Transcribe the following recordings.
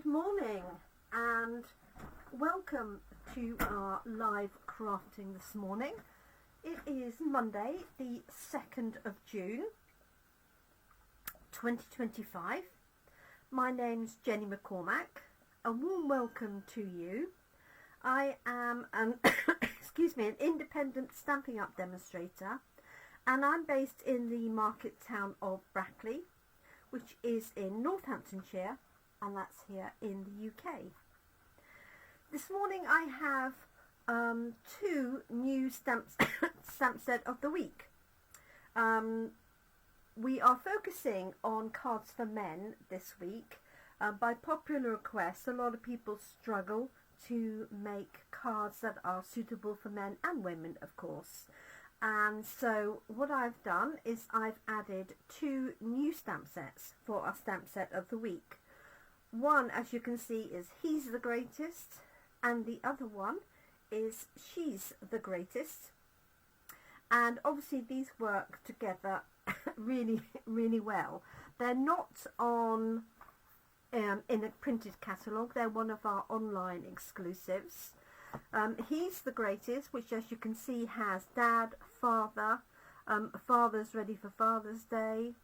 Good morning and welcome to our live crafting this morning. It is Monday the 2nd of June 2025. My name's Jenny McCormac. A warm welcome to you. I am an an independent Stampin' Up demonstrator, and I'm based in the market town of Brackley, which is in Northamptonshire, and that's here in the UK. This morning I have two new stamp set of the week. We are focusing on cards for men this week. By popular request, a lot of people struggle to make cards that are suitable for men and women, of course. And so what I've done is I've added two new stamp sets for our stamp set of the week. One, as you can see, is He's the Greatest, and the other one is She's the Greatest. And obviously these work together really, really well. They're not on in a printed catalogue. They're one of our online exclusives. He's the Greatest, which as you can see has Dad, Father, Father's ready for Father's Day.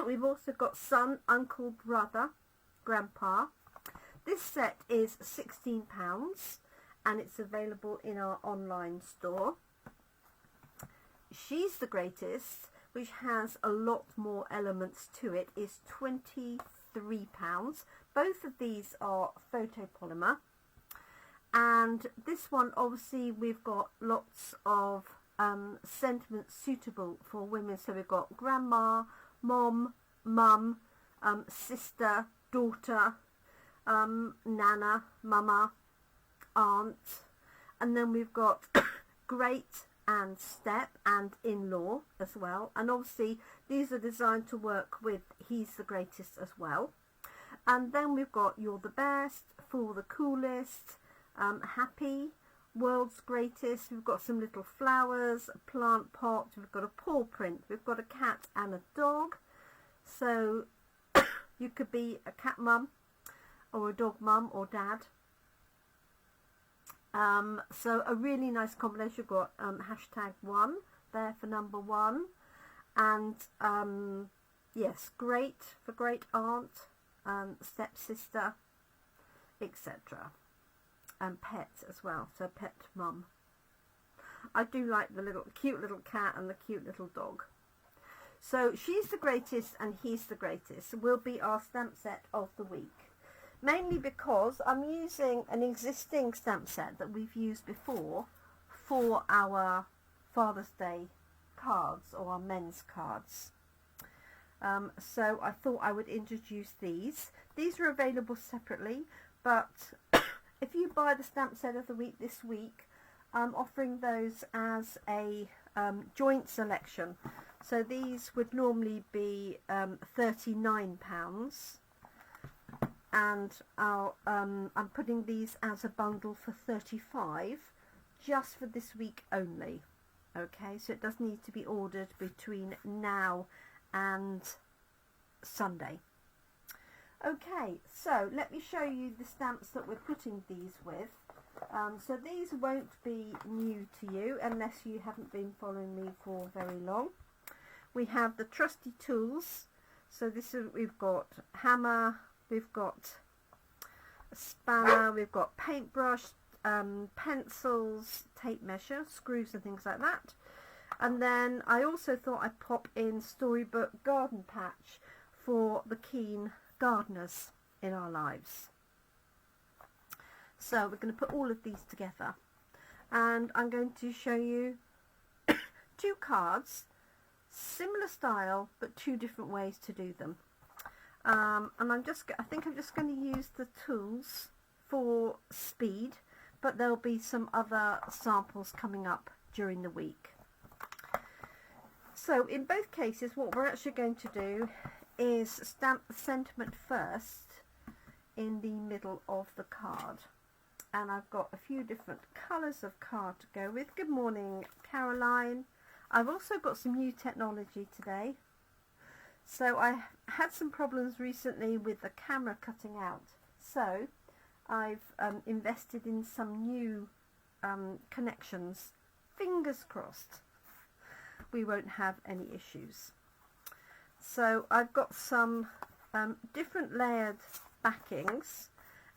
We've also got Son, Uncle, Brother, Grandpa. This set is £16 and it's available in our online store. She's the Greatest, which has a lot more elements to it, is £23. Both of these are photopolymer, and this one obviously we've got lots of sentiments suitable for women. So we've got grandma, mom, mum, sister, daughter, nana, mama, aunt, and then we've got great and step and in-law as well. And obviously these are designed to work with He's the Greatest as well. And then we've got You're the Best, For the Coolest, Happy, World's Greatest. We've got some little flowers, a plant pot, we've got a paw print, we've got a cat and a dog. So you could be a cat mum or a dog mum or dad. So a really nice combination. You've got #1 there for number 1, and yes, great for great aunt, stepsister, etc. and pet as well, so pet mum. I do like the cute little cat and the cute little dog. So She's the Greatest and He's the Greatest will be our stamp set of the week. Mainly because I'm using an existing stamp set that we've used before for our Father's Day cards, or our men's cards. So I thought I would introduce these. These are available separately, but if you buy the stamp set of the week this week, I'm offering those as a joint selection. So these would normally be £39. And I'm putting these as a bundle for £35 just for this week only. Okay, so it does need to be ordered between now and Sunday. Okay, so let me show you the stamps that we're putting these with. So these won't be new to you unless you haven't been following me for very long. We have the Trusty Tools. So this is, we've got hammer, we've got a spanner, we've got paintbrush, pencils, tape measure, screws and things like that. And then I also thought I'd pop in Storybook Garden Patch for the keen gardeners in our lives. So we're going to put all of these together, and I'm going to show you two cards, similar style but two different ways to do them. And I think I'm just going to use the tools for speed, but there'll be some other samples coming up during the week. So in both cases what we're actually going to do is stamp the sentiment first in the middle of the card. And I've got a few different colours of card to go with. Good morning, Caroline. I've also got some new technology today. So I had some problems recently with the camera cutting out. So I've invested in some new connections. Fingers crossed we won't have any issues. So I've got some different layered backings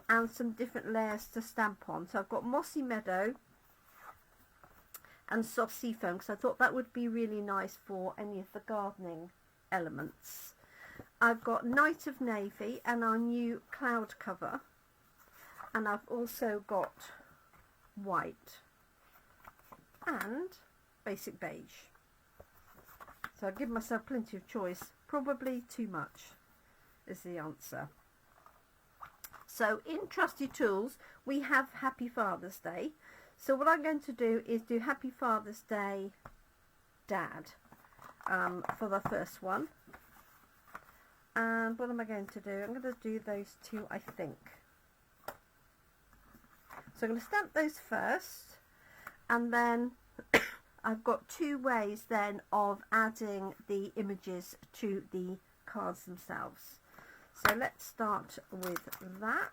and some different layers to stamp on. So I've got Mossy Meadow and Soft Seafoam, because I thought that would be really nice for any of the gardening elements. I've got Night of Navy and our new cloud cover, and I've also got white and basic beige. So I'll give myself plenty of choice. Probably too much is the answer. So in Trusty Tools we have Happy Father's Day. So what I'm going to do is do Happy Father's Day Dad for the first one. And what am I going to do? I'm going to do those two, I think. So I'm going to stamp those first, and then I've got two ways then of adding the images to the cards themselves. So let's start with that.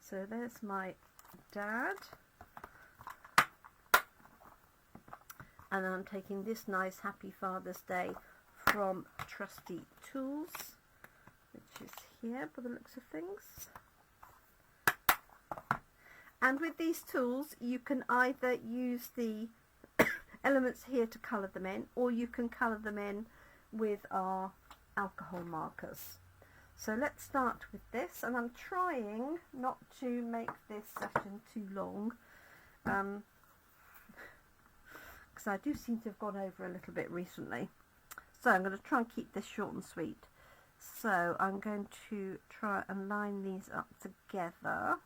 So there's my dad. And I'm taking this nice Happy Father's Day from Trusty Tools, which is here by the looks of things. And with these tools you can either use the elements here to colour them in, or you can colour them in with our alcohol markers. So let's start with this, and I'm trying not to make this session too long, because I do seem to have gone over a little bit recently. So I'm going to try and keep this short and sweet. So I'm going to try and line these up together,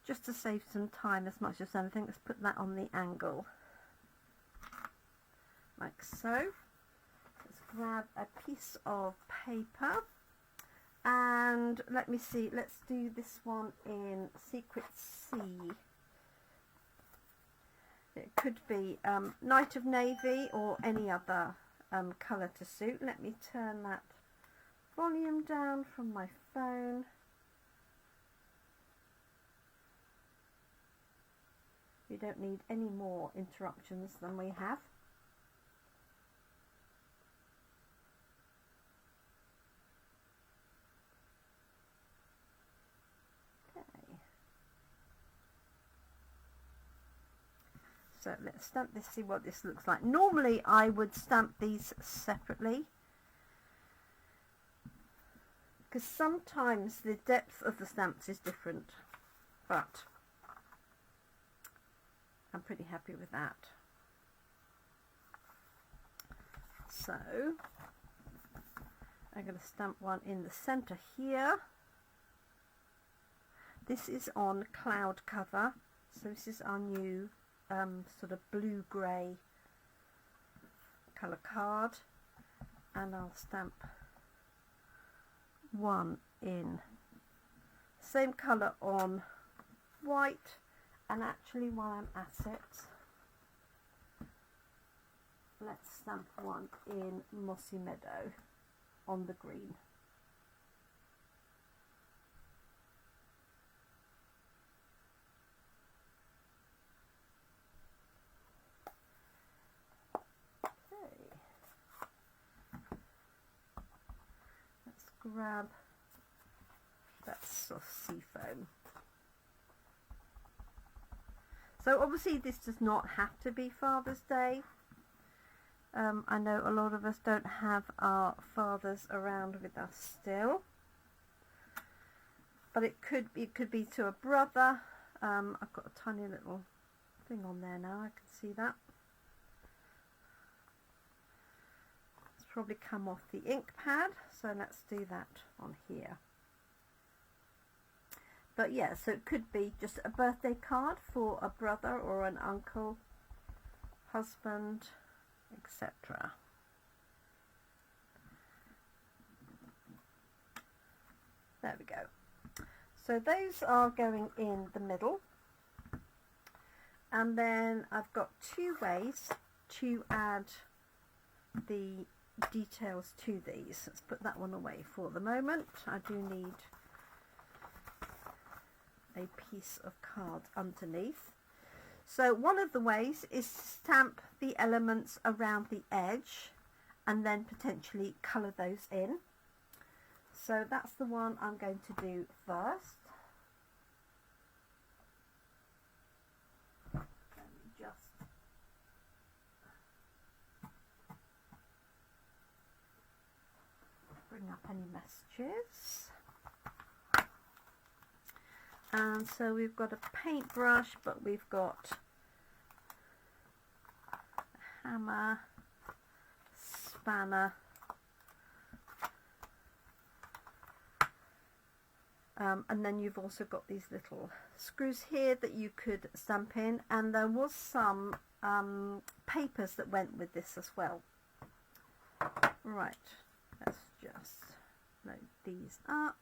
just to save some time as much as anything. Let's put that on the angle, like so. Let's grab a piece of paper, and let me see, let's do this one in Secret Sea. It could be Night of Navy or any other colour to suit. Let me turn that volume down from my phone. You don't need any more interruptions than we have. So let's stamp this, see what this looks like. Normally I would stamp these separately, because sometimes the depth of the stamps is different, but I'm pretty happy with that. So I'm going to stamp one in the center here. This is on cloud cover, so this is our new sort of blue-grey colour card, and I'll stamp one in same colour on white, and actually while I'm at it, let's stamp one in Mossy Meadow on the green. Grab that soft seafoam. So obviously this does not have to be Father's Day. I know a lot of us don't have our fathers around with us still, but it could be to a brother. I've got a tiny little thing on there now, I can see that. Probably come off the ink pad, so let's do that on here. But yeah, so it could be just a birthday card for a brother or an uncle, husband, etc. There we go. So those are going in the middle, and then I've got two ways to add the details to these. Let's put that one away for the moment. I do need a piece of card underneath. So one of the ways is to stamp the elements around the edge and then potentially colour those in. So that's the one I'm going to do first. Let me just bring up any messages. And so we've got a paintbrush, but we've got a hammer, spanner, and then you've also got these little screws here that you could stamp in, and there was some papers that went with this as well. Right, let's just load these up.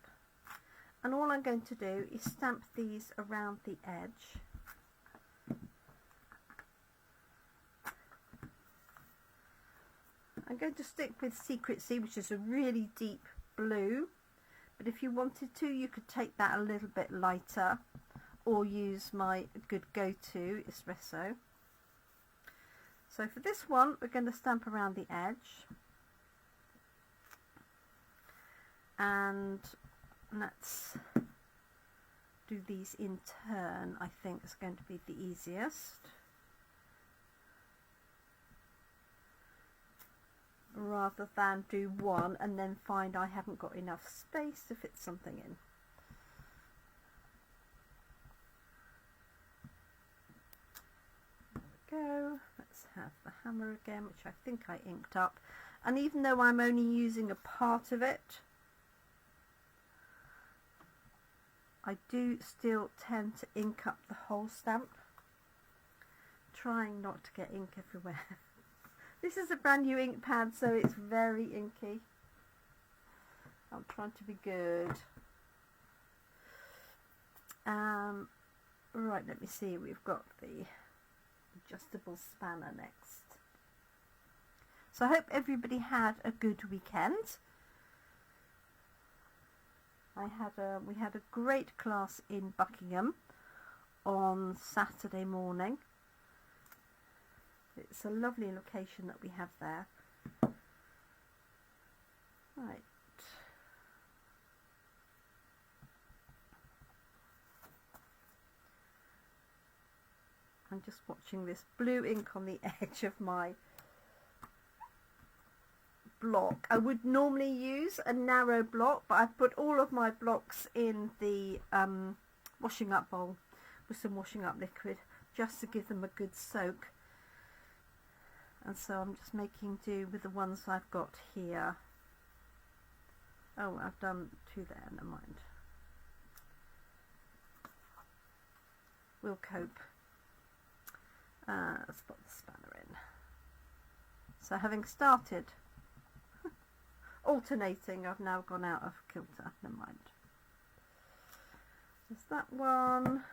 And all I'm going to do is stamp these around the edge. I'm going to stick with Secrecy, which is a really deep blue. But if you wanted to, you could take that a little bit lighter or use my good go-to Espresso. So for this one, we're going to stamp around the edge. And let's do these in turn. I think it's going to be the easiest, rather than do one and then find I haven't got enough space to fit something in. There we go. Let's have the hammer again, which I think I inked up, and even though I'm only using a part of it, I do still tend to ink up the whole stamp, trying not to get ink everywhere. This is a brand new ink pad, so it's very inky. I'm trying to be good. Right, let me see, we've got the adjustable spanner next. So I hope everybody had a good weekend. We had a great class in Buckingham on Saturday morning. It's a lovely location that we have there. Right. I'm just watching this blue ink on the edge of my block. I would normally use a narrow block, but I've put all of my blocks in the washing up bowl with some washing up liquid just to give them a good soak, and so I'm just making do with the ones I've got here. Oh, I've done two there, never mind. We'll cope. Let's put the spanner in. So having started alternating, I've now gone out of kilter. Never mind. There's that one,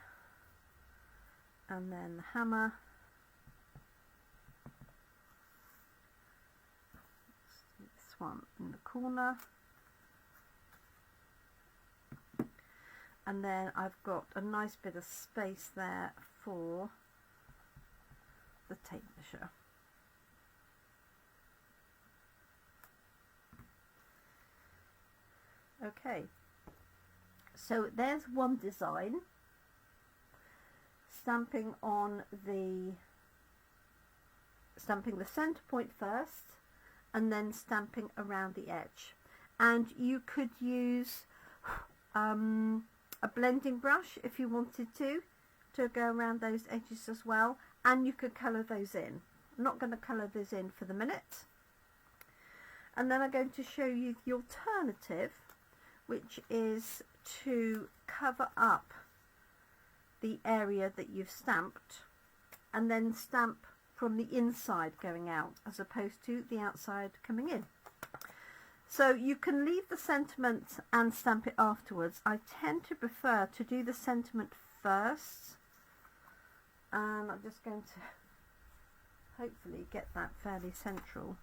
and then the hammer. This one in the corner, and then I've got a nice bit of space there for the tape measure. Okay, so there's one design, stamping the center point first and then stamping around the edge. And you could use a blending brush if you wanted to go around those edges as well, and you could colour those in. I'm not going to colour those in for the minute. And then I'm going to show you the alternative, which is to cover up the area that you've stamped and then stamp from the inside going out as opposed to the outside coming in. So you can leave the sentiment and stamp it afterwards. I tend to prefer to do the sentiment first, and I'm just going to hopefully get that fairly central.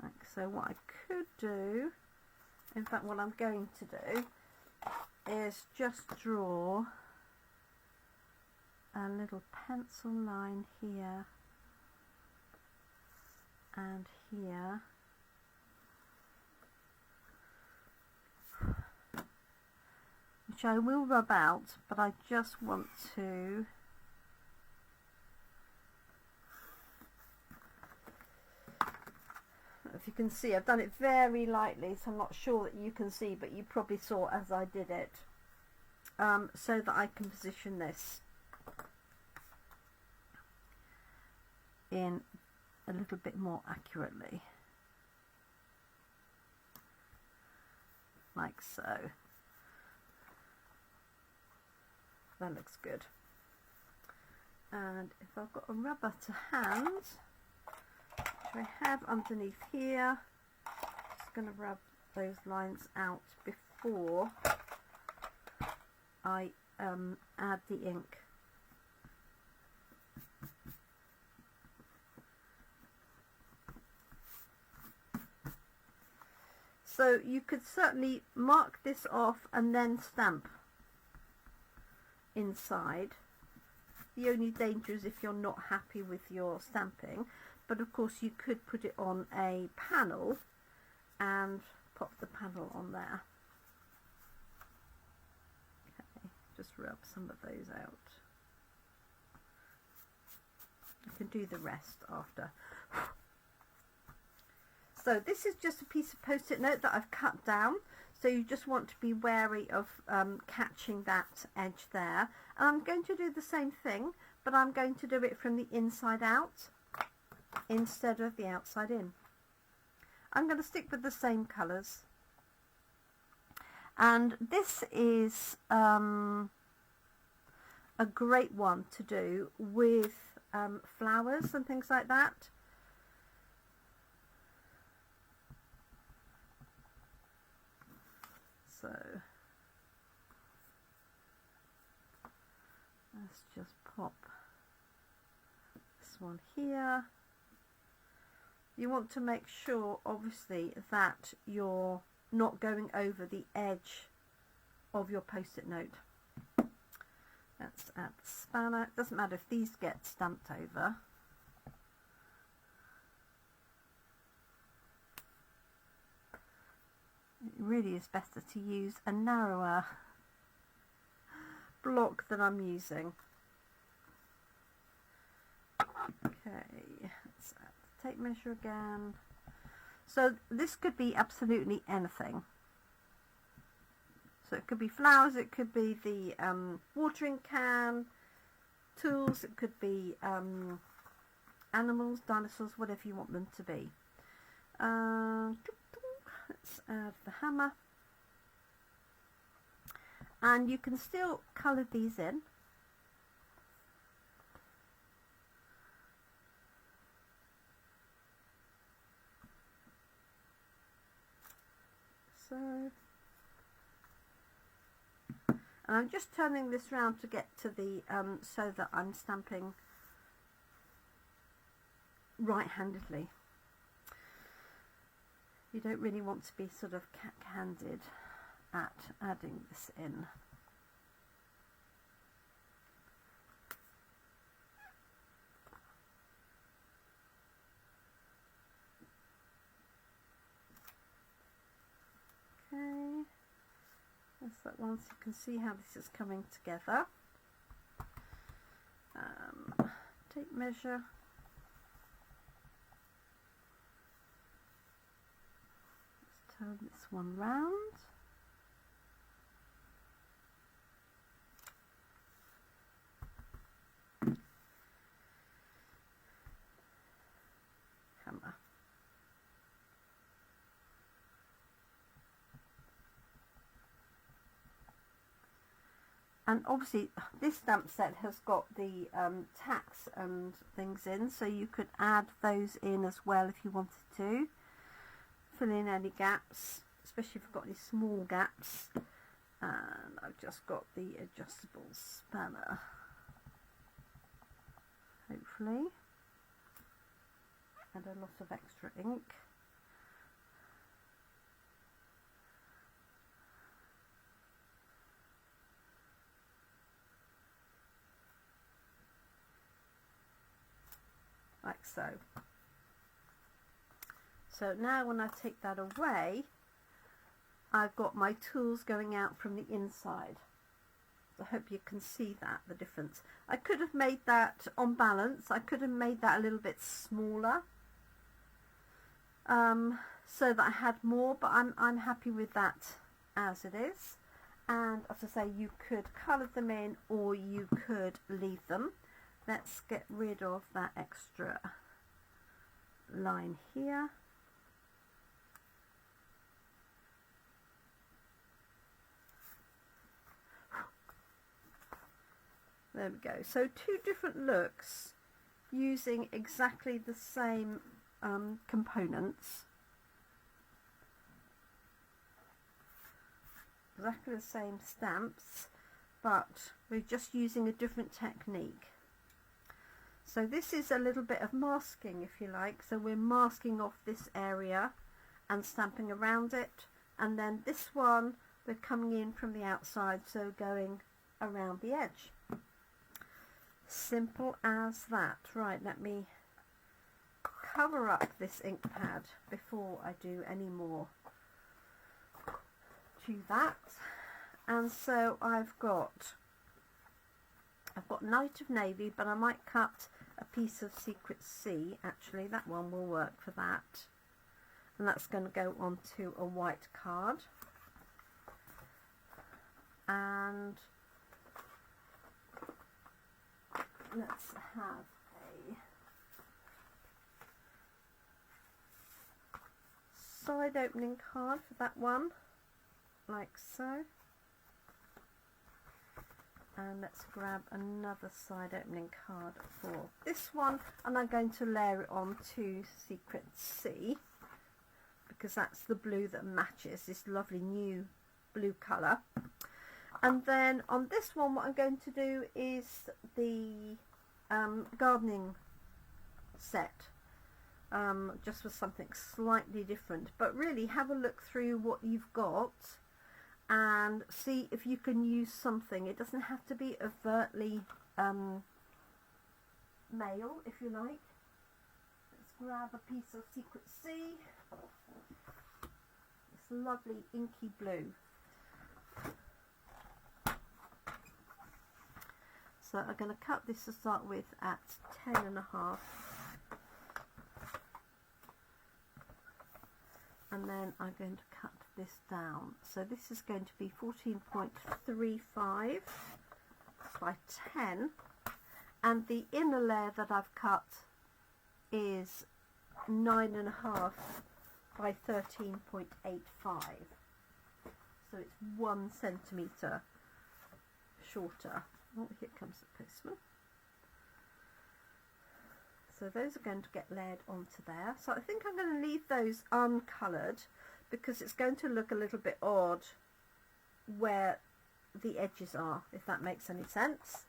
Like so. What I could do, in fact what I'm going to do, is just draw a little pencil line here and here, which I will rub out, but I just want to if you can see, I've done it very lightly, so I'm not sure that you can see, but you probably saw as I did it, so that I can position this in a little bit more accurately, like so. That looks good. And if I've got a rubber to hand, which I have underneath here, just going to rub those lines out before I add the ink. So you could certainly mark this off and then stamp inside. The only danger is if you're not happy with your stamping, but of course you could put it on a panel and pop the panel on there. Okay, just rub some of those out. I can do the rest after. So this is just a piece of post-it note that I've cut down, so you just want to be wary of catching that edge there. And I'm going to do the same thing, but I'm going to do it from the inside out instead of the outside in. I'm going to stick with the same colours, and this is a great one to do with flowers and things like that. So let's just pop this one here. You want to make sure obviously that you're not going over the edge of your post-it note. Let's add the spanner. It doesn't matter if these get stamped over. It really is better to use a narrower block than I'm using. Okay, let's add the tape measure again. So this could be absolutely anything. So it could be flowers, it could be the watering can, tools, it could be animals, dinosaurs, whatever you want them to be. Let's add the hammer, and you can still colour these in. So, and I'm just turning this round to get to the so that I'm stamping right-handedly. You don't really want to be sort of cat-handed at adding this in. Okay, that's that one, so you can see how this is coming together. Tape measure. Turn this one round. Hammer. And obviously this stamp set has got the tacks and things in, so you could add those in as well if you wanted to. fill in any gaps, especially if I've got any small gaps. And I've just got the adjustable spanner, hopefully, and a lot of extra ink. Like so. So now when I take that away, I've got my tools going out from the inside. I hope you can see that, the difference. I could have made that on balance. I could have made that a little bit smaller, so that I had more, but I'm happy with that as it is. And as I say, you could colour them in or you could leave them. Let's get rid of that extra line here. There we go. So two different looks using exactly the same components. Exactly the same stamps, but we're just using a different technique. So this is a little bit of masking, if you like. So we're masking off this area and stamping around it. And then this one, we're coming in from the outside, so going around the edge. Simple as that. Right, let me cover up this ink pad before I do any more to that. And so I've got Night of Navy, but I might cut a piece of Secret Sea. Actually, that one will work for that. And that's going to go onto a white card. And let's have a side opening card for that one, like so. And let's grab another side opening card for this one, and I'm going to layer it on to Secret Sea because that's the blue that matches this lovely new blue colour. And then on this one, what I'm going to do is the gardening set, just for something slightly different. But really have a look through what you've got and see if you can use something. It doesn't have to be overtly male, if you like. Let's grab a piece of Secret Sea. This lovely inky blue. So I'm going to cut this to start with at 10.5, and then I'm going to cut this down. So this is going to be 14.35 by 10, and the inner layer that I've cut is 9.5 by 13.85. So it's 1 centimetre shorter. Oh, here comes the postman. So those are going to get layered onto there. So I think I'm going to leave those uncoloured because it's going to look a little bit odd where the edges are, if that makes any sense.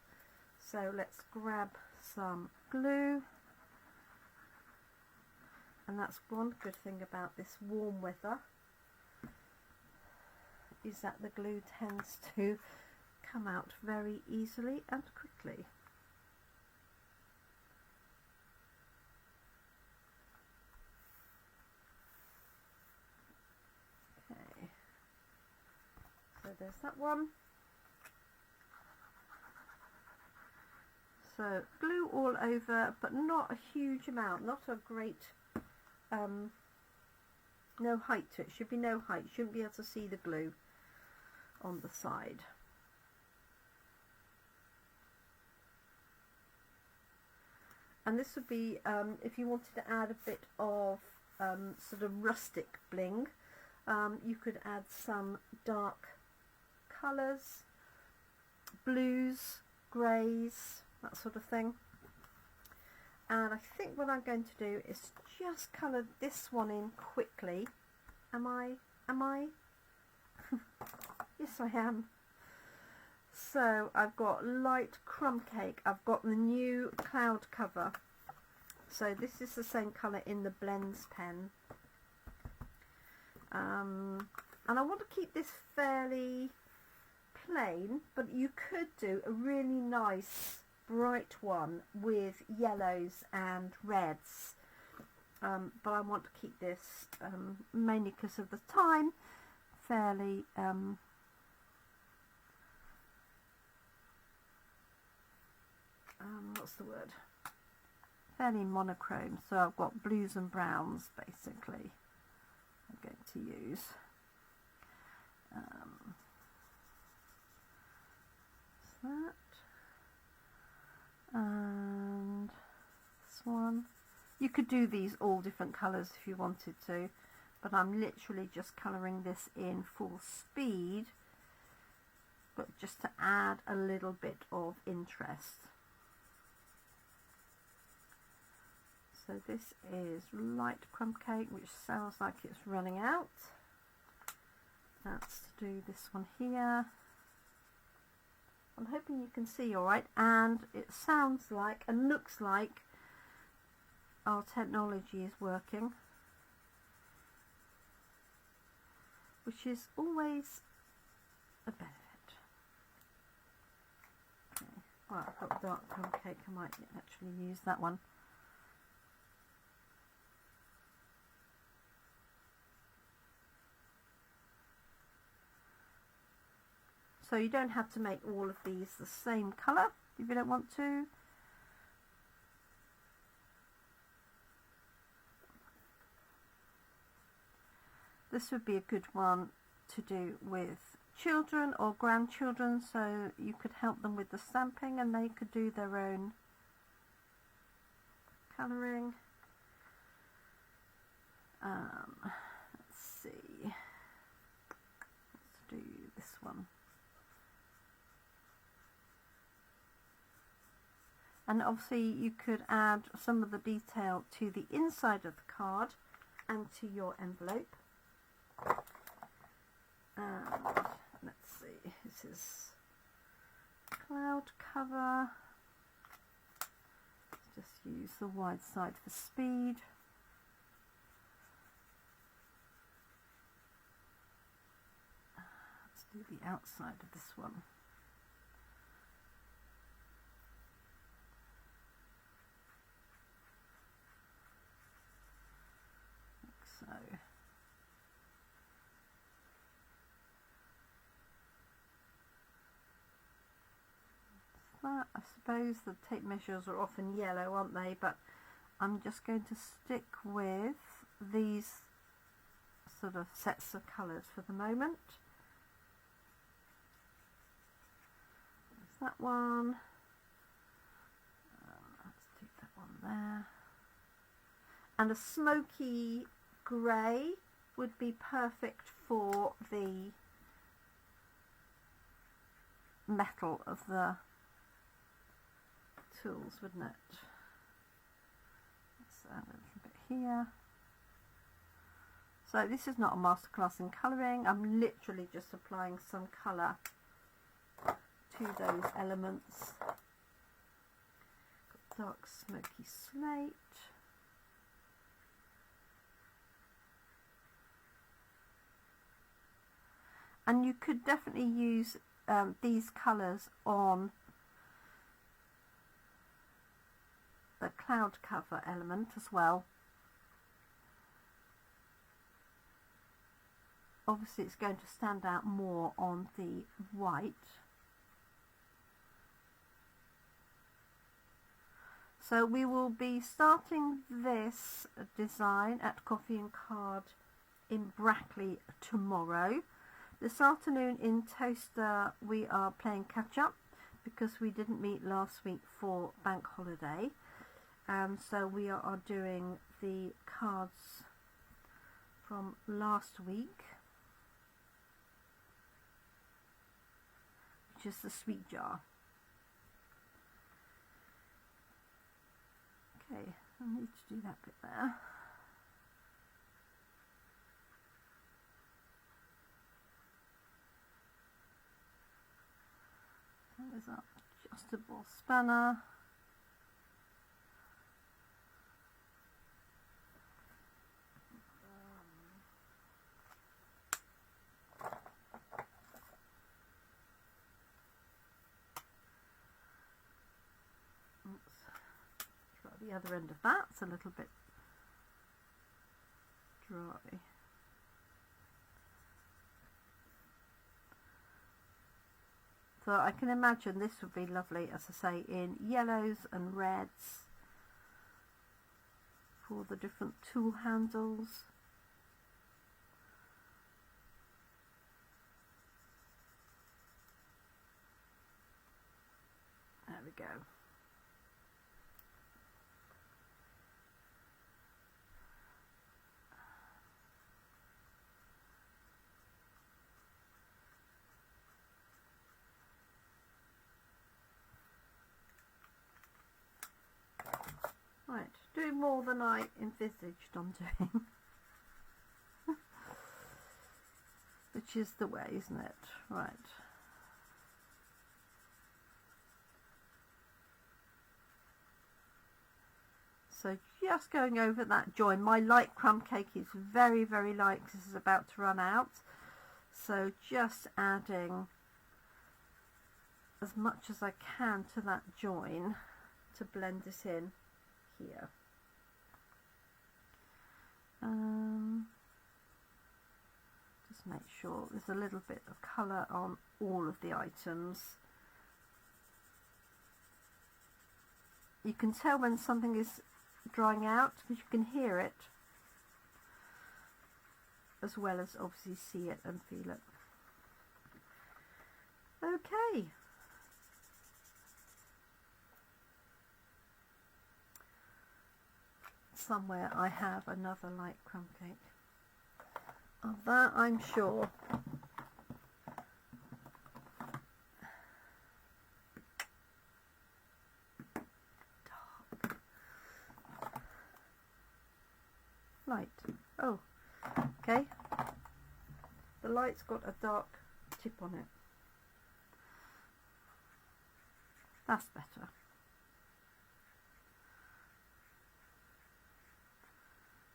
So let's grab some glue. And that's one good thing about this warm weather, is that the glue tends to come out very easily and quickly. Okay, so there's that one. So glue all over, but not a huge amount, not a great, no height to it, should be no height, shouldn't be able to see the glue on the side. And this would be, if you wanted to add a bit of sort of rustic bling, you could add some dark colours, blues, greys, that sort of thing. And I think what I'm going to do is just colour this one in quickly Am I? Yes, I am. So I've got light crumb cake. I've got the new cloud cover. So this is the same colour in the blends pen. And I want to keep this fairly plain, but you could do a really nice bright one with yellows and reds. But I want to keep this, mainly because of the time, fairly what's the word? Fairly monochrome. So I've got blues and browns basically I'm going to use. That and this one. You could do these all different colours if you wanted to, but I'm literally just colouring this in full speed, but just to add a little bit of interest. So this is light crumb cake, which sounds like it's running out. That's to do this one here. I'm hoping you can see all right, and it sounds like and looks like our technology is working, which is always a benefit. Okay. Well, I've got dark crumb cake, I might actually use that one. So you don't have to make all of these the same colour if you don't want to. This would be a good one to do with children or grandchildren, so you could help them with the stamping and they could do their own colouring. Let's see. Let's do this one. And obviously you could add some of the detail to the inside of the card and to your envelope. And let's see, this is cloud cover. Just use the wide side for speed. Let's do the outside of this one. So that, I suppose the tape measures are often yellow, aren't they? But I'm just going to stick with these sort of sets of colours for the moment. There's that one. Let's do that one there. And a smoky grey would be perfect for the metal of the tools, wouldn't it? Let's add a little bit here. So this is not a masterclass in colouring. I'm literally just applying some colour to those elements. Got dark smoky slate. And you could definitely use these colours on the cloud cover element as well. Obviously it's going to stand out more on the white. So we will be starting this design at Coffee and Card in Brackley tomorrow. This afternoon in Toaster we are playing catch up because we didn't meet last week for bank holiday. So we are doing the cards from last week, which is the sweet jar. Okay, I need to do that bit there. There's our adjustable spanner. The other end of that's a little bit dry. So I can imagine this would be lovely, as I say, in yellows and reds for the different tool handles. There we go. Right, doing more than I envisaged I'm doing. Which is the way, isn't it? Right. So just going over that join. My light crumb cake is very, very light because this is about to run out. So just adding as much as I can to that join to blend it in here. Just make sure there's a little bit of colour on all of the items. You can tell when something is drying out because you can hear it as well as obviously see it and feel it. Okay. Somewhere I have another light crumb cake. Of that I'm sure. Dark. Light. Oh, okay. The light's got a dark tip on it. That's better.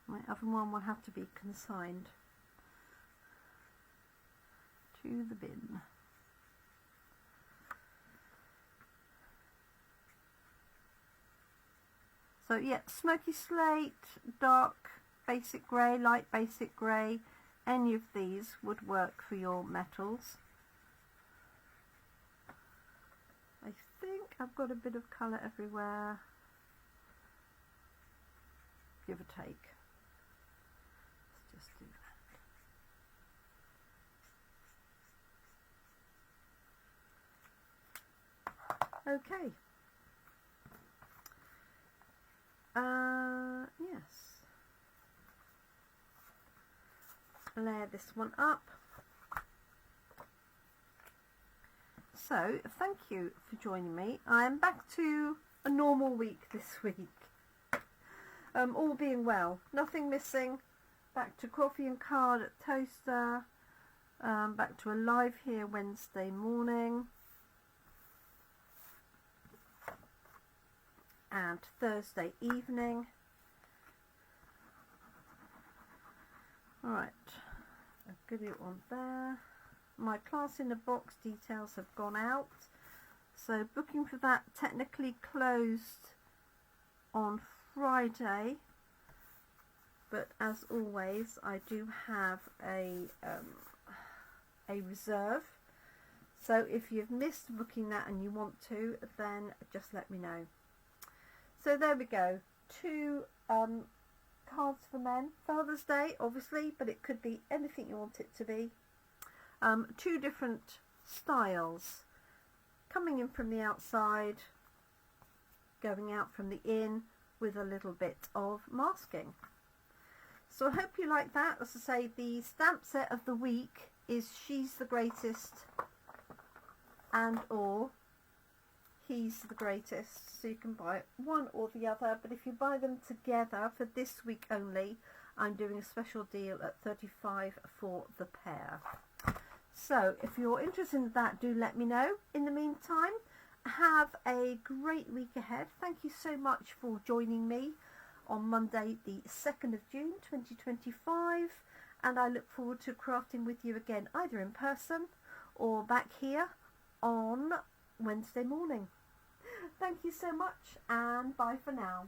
My other one will have to be consigned to the bin. So yeah, smoky slate, dark basic grey, light basic grey, any of these would work for your metals. I think I've got a bit of colour everywhere, give or take. Let's just do that. Okay. Yes. Layer this one up. So, thank you for joining me. I am back to a normal week this week. All being well. Nothing missing. Back to coffee and card at Toaster. Back to a live here Wednesday morning. And Thursday evening. Alright, I've got it on there. My class in a box details have gone out. So booking for that technically closed on Friday. But as always, I do have a reserve. So if you've missed booking that and you want to, then just let me know. So there we go. 2 cards for men. Father's Day, obviously, but it could be anything you want it to be. 2 different styles. Coming in from the outside, going out from the in with a little bit of masking. So I hope you like that. As I say, the stamp set of the week is She's the Greatest and or He's the Greatest, so you can buy one or the other, but if you buy them together for this week only, I'm doing a special deal at $35 for the pair. So if you're interested in that, do let me know. In the meantime, have a great week ahead. Thank you so much for joining me on Monday the 2nd of June 2025, and I look forward to crafting with you again either in person or back here on Wednesday morning. Thank you so much, and bye for now.